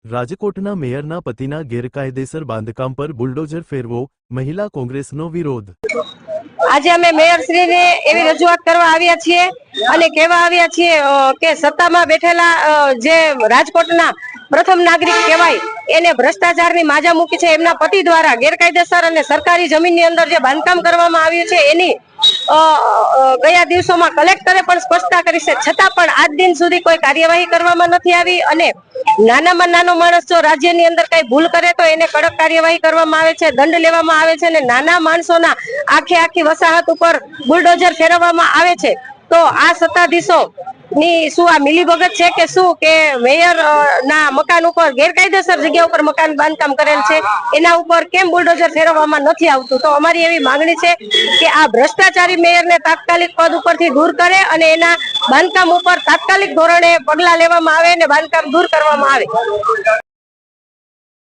રાજકોટના મેયરના પતિના ગેરકાયદેસર બાંધકામ પર બુલડોઝર ફેરવો, મહિલા કોંગ્રેસનો વિરોધ। આજે અમે મેયરશ્રીને એવી રજૂઆત કરવા આવ્યા છીએ અને કહેવા આવ્યા છીએ કે સત્તામાં બેઠેલા જે રાજકોટના પ્રથમ નાગરિક કહેવાય એને ભ્રષ્ટાચારની માજા મૂકી છે। એમના પતિ દ્વારા ગેરકાયદેસર અને સરકારી જમીનની અંદર જે બાંધકામ કરવામાં આવ્યું છે એની ગયા દિવસોમાં કલેક્ટરે પણ સ્પષ્ટતા કરી છે, છતાં પણ આજ દિન સુધી કોઈ કાર્યવાહી કરવામાં નથી આવી અને નાનામાં નાનો માણસ જો રાજ્યની અંદર કઈ ભૂલ કરે તો એને કડક કાર્યવાહી કરવામાં આવે છે, દંડ લેવામાં આવે છે અને નાના માણસોના આખી વસાહત ઉપર બુલડોઝર ફેરવવામાં આવે છે। તો આ સત્તાધીશો ની શું આ મિલીભગત છે કે શું કે મેયર ના મકાન ઉપર ગેરકાયદેસર જગ્યા ઉપર મકાન બાંધકામ કરેલ છે એના ઉપર કેમ બુલડોઝર ફેરવવામાં નથી આવતું? તો અમારી એવી માંગણી છે કે આ ભ્રષ્ટાચારી મેયરને તાત્કાલિક પદ ઉપરથી દૂર કરે અને એના બાંધકામ ઉપર તાત્કાલિક ધોરણે પગલા લેવામાં આવે અને બાંધકામ દૂર કરવામાં આવે।